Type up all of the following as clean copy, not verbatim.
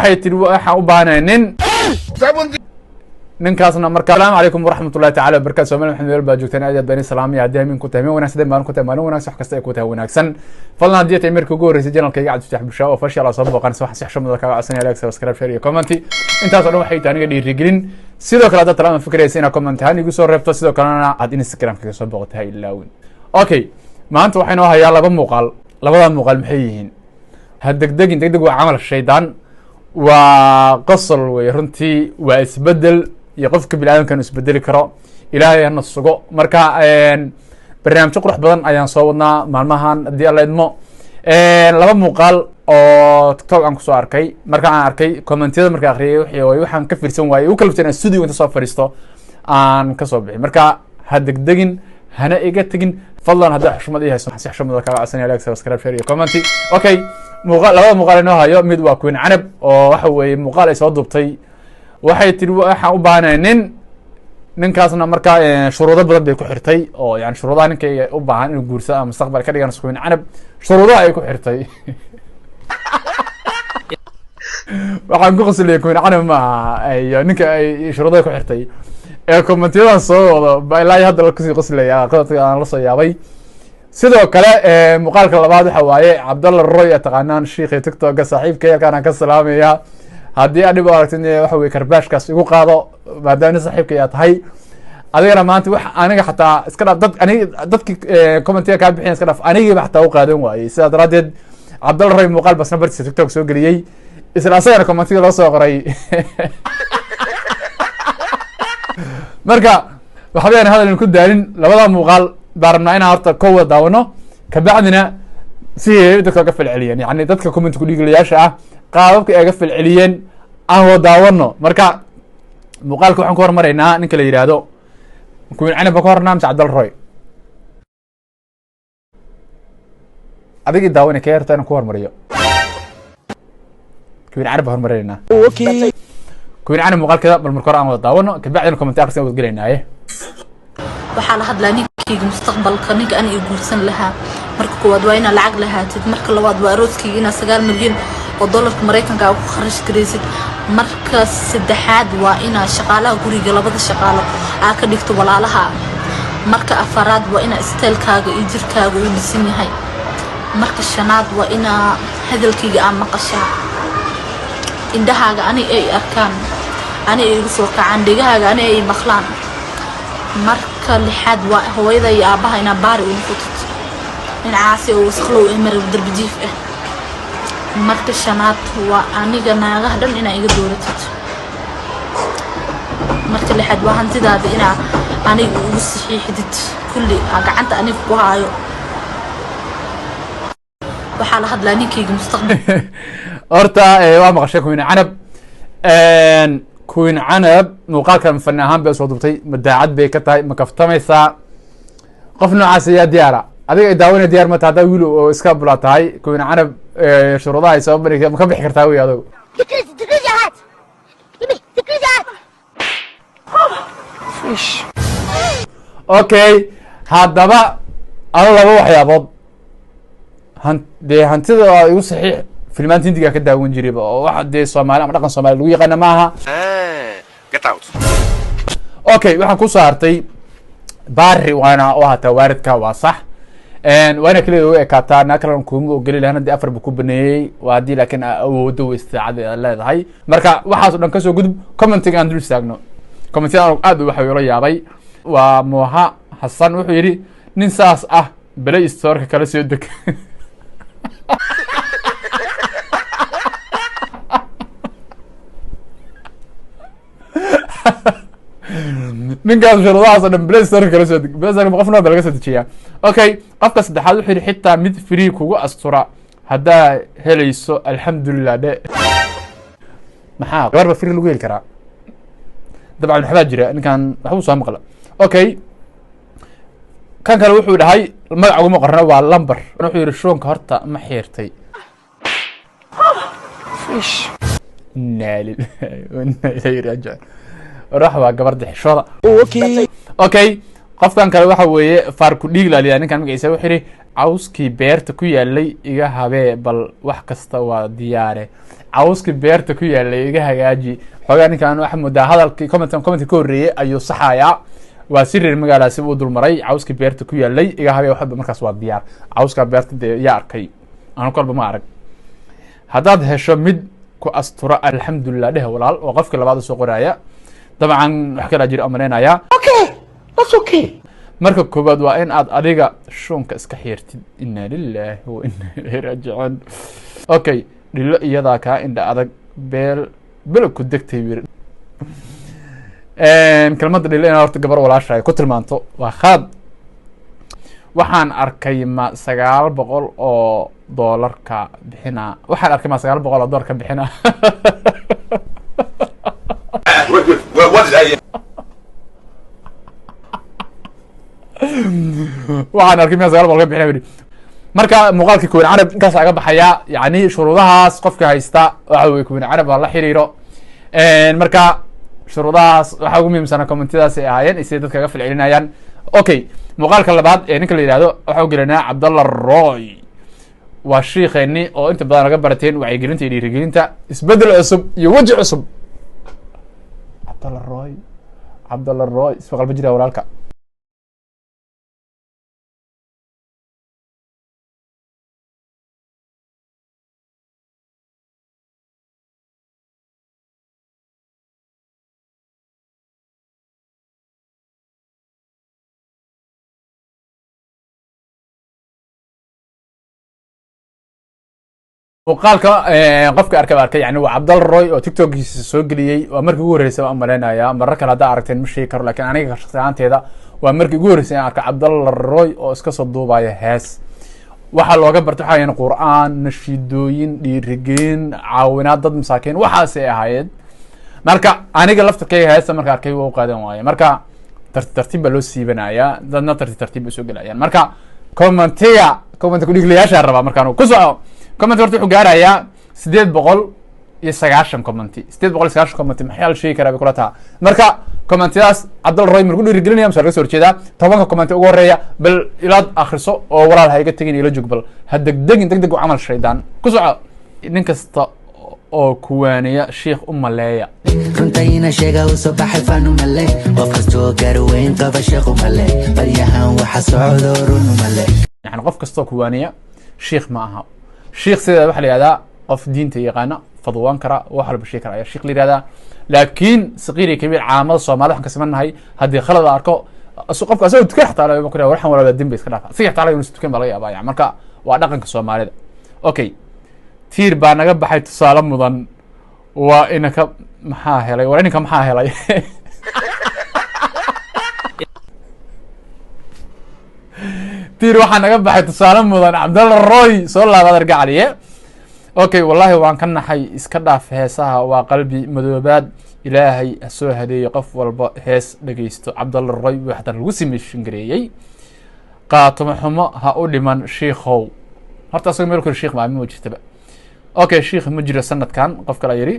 waxay tiri waxaan u baahnay ninkaasna marka assalaamu calaykum waraxmatullahi tacaala wabarakaatu Soomaali maxamed meel baa joogtaan aad bani salaamiya haddii amiin ku tahay meel wanaagsan baan ku tahay maalin wanaagsan wax kasta ay ku tahay wanaagsan fadlan haddii ay markii ugu horeysay channelkayga Cabdi Fataax Bulsho oo fashion la soo booqan wax si xashmada kaga codsanaya like subscribe share iyo comment intaas oo dhan waxay tahay aniga dhiirigelin sidoo kale dad talaama fikraysa inaad comment ahaan igu soo reebto sidoo kalena aad Instagram kaga soo booqataa ilaawin okay maanta waxaan noo hayaa laba muuqaal labada muuqaal maxay yihiin degdeg waa camal shaydaan waa qosol way runtii waa isbedel iyo qofka bini'aadamka inuu isbedeli karo ilaahay hana sugo marka barnaamij qurux badan ayaan soo wadnaa maalmahan haddii alla idmo laba muuqaal oo tiktok aan kusoo arkay marka aan arkay commentiyada marka akhriyay waxaan ka fiirsan waayey u kalabsan aan studio inta soo fadhiisto aan ka soo bixi marka ha degdegin hana iga tegin fadlan haddii xushmad iyo hayso si xushmada kaga codsanaya like subscribe share iyo comment okay labada muuqaal inoo hayo mid waa Queen Canab oo waxa weeye muuqaal ay soo duubtay waxay tiri waxaan u baahnay ninkaasna marka shuruudo badan bay ku xirtay oo yani shuruudaha ninka u baahan inuu guursado ama mustaqbal ka dhigan Queen Canab shuruudaha ay ku xirtay waxaan ku qoslay Queen Canab ma ay ninka ay shuruudaha ku xirtay commentiyada soo wada ilaa hadda la kusii qoslaya qodobka aan la soo yaabay sidoo kale muuqaalka labaad waxa waaye Cabdalla Roy taqaanaan sheekhay TikTok saaxiibkay halkaan ka salaamaya haddii aad dhib u aragtid waxa weeye karbaashkaas igu qaado maadaama saaxiibkay aad tahay adigana maanta wax aniga xataa iska dhaaf dadkii commentiga ka bixiyeen iska dhaaf anigiiba xataa u qaadan waayey sidaa daraadeed Cabdalla Roy muuqaal basna bartiisa TikTok soo geliyey isla asagana commentiga loo soo qoray marka waxbaan hadal ku daalin labada muuqaal baarna inaan horta ka wada daawano kabacdina si dadka ka falceliyeen yani dadka comment ku dhigilayaasha ah qaababka ay ga falceliyeen aan wada daawano marka muuqaalka waxaan ku hormaraynaa ninka la yiraahdo Queen Canab ka hornaam Cabdalla Roy adigi daawana ka yarta inaan ku hormariyo Queen Canab hormaraynaa okay Queen Canab muuqaalka bal markor aan wada daawano kabacdina comment akhrisan wada galeynaaye waxaa la hadlaa ninkayga mustaqbalka ninka aan ii guursan lahaa marka koowaad waa inaa lacag lahaatid marka labaad waa arooskayga inaa 9 milyan oo dollarka Mareykanka ku kharash gareysid marka saddexaad waa inaa shaqaalaha guriga labada shaqaalo aa ka dhigto walaalaha marka afaraad waa inaa isteelkaaga iyo jirkaaga uu dhisan yahay marka shanaad waa inaa hadalkayga aan maqashaa indhahaaga ani ay arkaan ani ay igu soo kacaan dhegahaaga ani ay maqlaan marka lixaad waa hooyada iyo aabaha inaa baari u noqotid in caasi oo waskhlow ay mar darbi jiif ah marka shanaad waa aniga naagaha dhan inaa iga dooratid marka lixaad waa hantidaada inaa aniga ugu saxiixdid kulli gacanta aniga ku haayo waxaa la hadlaa ninkayga mustaqbal horta waa maqashay Queen Canab muuqaalkan fan ahaan bay soo duubtay madaacad bay ka tahay ma kaftamaysaa qof noocaas ayaa diyaara adiga ay daawanay diyaar ma tahay wiil oo iska bula tahay Queen Canab shuruudaha ay soo bandhigtay ma ka bixi kartaa way adigu okay haddaba laba waxyaabood hantida igu saxiix filmaanta hindiga ka daawan jiray oo waxa de Soomaali ama dhaqan Soomaali lagu yaqaan maaha get out okay waxaan ku saartay baari waana oo hata waaridka waa sax waana kaliya oo ekaataa nakalan kuumo gali lahayn hadii afar ku baneeyay waadi laakiin awoodo istiicada leedahay marka waxaas dhan ka soo gudub commenting aan dul istaagno commenting aad waxa uu la yaabay waa Moha Hassan wuxuu yiri nin saas ah Play Store kala soo deg ninkaas shuruudahaas dhan Play Store kala soo deg Play Store qofna baa laga soo dejiyaa okay qofka saddexaad wuxuu yiri xitaa mid free kugu astura hadaa helayso alxamdulillah de maxaa warba free lagu heli karaa dabcan waxba jira ninkan waxu soo maqla okay kan kale wuxuu dhahay magac ugu qorna waa lambar wuxuu yiri shoonka horta ma xiirtay fish naalil rax waa gabar xishooda okay qofkan kale waxa weeye Farku Dhiiglaaliya ninkan magaciisa wuxuu yiri cawskii beerta ku yaalay iga habee bal wax kasta waa diyaare cawskii beerta ku yaalay iga hagaaji xogaa ninkan waxa muddo hadalkii comment ka horeeyay ayuu saxayaa waa sirri magaalaasi uu dulmaray cawskii beerta ku yaalay iga habee waxba markaas waa diyaar cawska beerta yaa arkay aan kolba ma arag haddaad hesho mid ku astura alxamdulillah dheh walaal oo qofka labaad soo qoraya dabcan wax kala jira amreenaya that's okay marka koobaad waa in aad adiga shunka iska xiirtid inna lillahi wa inna ilayhi raaji'un okay dhilo iyada ka indha adag beel ku degtay wir kelmadda dhilo in horta gabar walaashay ku tilmaanto waa khalad waxaan arkay ma 900 oo doolarka bixina waxaan arkay ma 900 oo doolarka bixina waxaan arkay ma 900 oo bixina marka muuqaalkii kuwin carab intaas aga baxaya yani shuruudahaas qofka haysta waxa uu kuwin carab la xiriiro marka shuruudahaas waxa ugu muhiimsan commentadaas ay ahaayeen isay dadka kaga falcelinayaan okay muuqaalka labaad ee ninka la yiraahdo waxa uu gelinaa Cabdallah Roy waa sheekheeni oo inta badan laga barateen wacyigelinta iyo dhiirigelinta isbedel cusub iyo waji cusub Cabdallah Roy isma qalbi jira walaalka muuqaalka qofka arkay yani waa Cabdallah Roy oo TikTok-kiisa soo geliyay waa markii ugu horeysay aan maleynaya marar kale hadda aragteen ma sheegi karo laakiin aniga shakhsi ahaanteeda waa markii ugu horeysay aan arkay Cabdallah Roy oo iska soo duubaya hees waxa looga bartay waxa yahay Qur'aan nashiidooyin dhiirigelin caawinaad dad masaakiin waxaas ay ahaayeen marka aniga laftarkayga heesta marka arkay waa u qaadan waayay marka tartiib loo siibanaya dadna tartiib soo galayaan marka comment ku dhiglayaasha raba markaan ku soo comment horta wuxuu gaarayaa 890 comment 890 comment maxay sheegi karaa kula taa marka commentadaas Cabdallah Roy markuu dhiirigelinaya ma soo horjeeda 10 comment ugu horeeya bal ilaad akhriso oo walaal hayga tagin ila jog bal degdeg u amal shaydaan ku soco nin kasta oo kuwaaniya sheekh umaleeya runtayna sheega u soo baxay fanu male qof kasto garweyn qaba sheekh umale baryahan waxa socdo run male yani qof kasto kuwaaniya sheekh ma aha sheekh sida waxa la yiraahdaa qof diinta yaqaana fadwaan kara waxa la bashii kara ayaa sheekh la yiraahdaa laakiin saqiiri kabiir caamada Soomaaliya waxaan ka sameynahay hadii khalad arko qofka asoo tukan xataa la ku waxaan walaal dambe iska dhaafa si xataa la inuu tukan baa laga yaabaa marka waa dhaqanka Soomaalida okay tiir baa naga baxay tusaale mudan waa inaka maxaa helay tiir waxaa naga baxay tusaale mudan Cabdallah Roy soo laabad argacaliye okay wallahi waan ka naxay iska dhaaf heesaha waa qalbi madoobaad ilaahay soo hadeeyay qof walba hees dhageysto Cabdallah Roy waxa lagu simeeshin gareeyay qaatimo xumo ha u dhiman sheekhow horta asoo meel ku sheekh maamul jirtaba okay sheekh ma jiro sanadkan qof kale yiri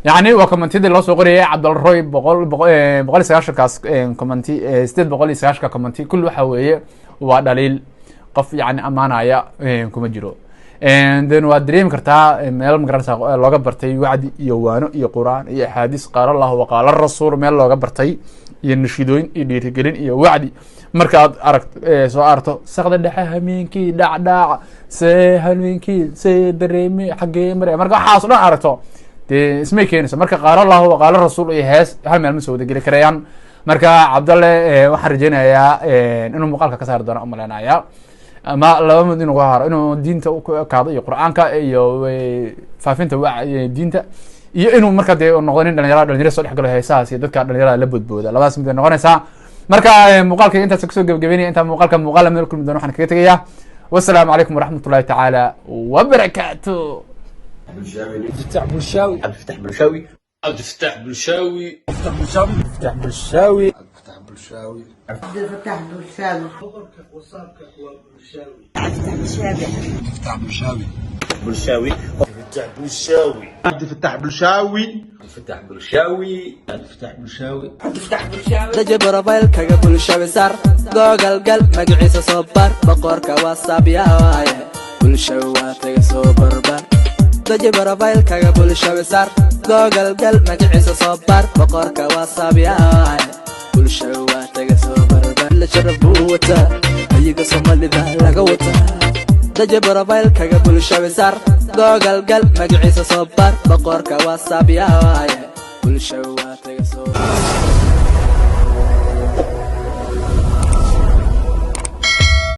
يعني وكومنتيد لو سو قريه Cabdallah Roy 190 kaas كومنتي 890 كومنتي كل waxa weeye waa dhaliil qof yani amaanaya kuma jiro and then waa dareemi kartaa meel magaranaysa looga bartay wacdi iyo waano iyo quraan iyo xadiis qaala Allah wa qaala rasuul meel looga bartay iyo nashiidooyin iyo dhiirigelin iyo wacdi markaad soo aragto saqda dhexe hameenkii dhacdhac dareemi xagee mare marka waxaas dhan aragto ismay keenaysa marka qaala Allah wa qaala rasuul iyo hees hal meel ma soo wada gali karayaan marka Cabdallah waxaan rajeynayaa inuu muuqaalka ka saar doono umaleynaya ama laba mid inuu haro inuu diinta u kaado iyo quraanka iyo faafinta diinta iyo inuu marka noqdo nin dhalinyaro soo dhexgalo heesahaas iyo dadka dhalinyarada la boodbooda labadaas mid noqonaysa marka muuqaalka intaas ku soo gabagabeynaya inta muuqaalka meel kulmi doono waxaan kaga tagayaa wassalaamu calaykum waraxmatullaahi tacaala wabarakaatuh افتح بلشاوي عبد الفتاح بلشاوي بلشاوي عبد الفتاح بلشاوي فتح بلشاوي بلشاوي فتح بلشاوي عبد الفتاح بلشاوي فتح بلشاوي فتح بلشاوي دجب ربايل كاga bulshawi sar googal gal magaciisa soo bar boqorka whatsapp yaa waaye bulshawi waa taga soo barbar dajib rabayl kaga bulshawi sar googal gal magaciisa soo bar boqorka whatsapp yaa waaye bulshawi waa taga soo barbar la sharaf buu wataa ayaga Soomaalida laga wataa dajib rabayl kaga bulshawi sar googal gal magaciisa soo bar boqorka whatsapp yaa waaye bulshawi waa taga soo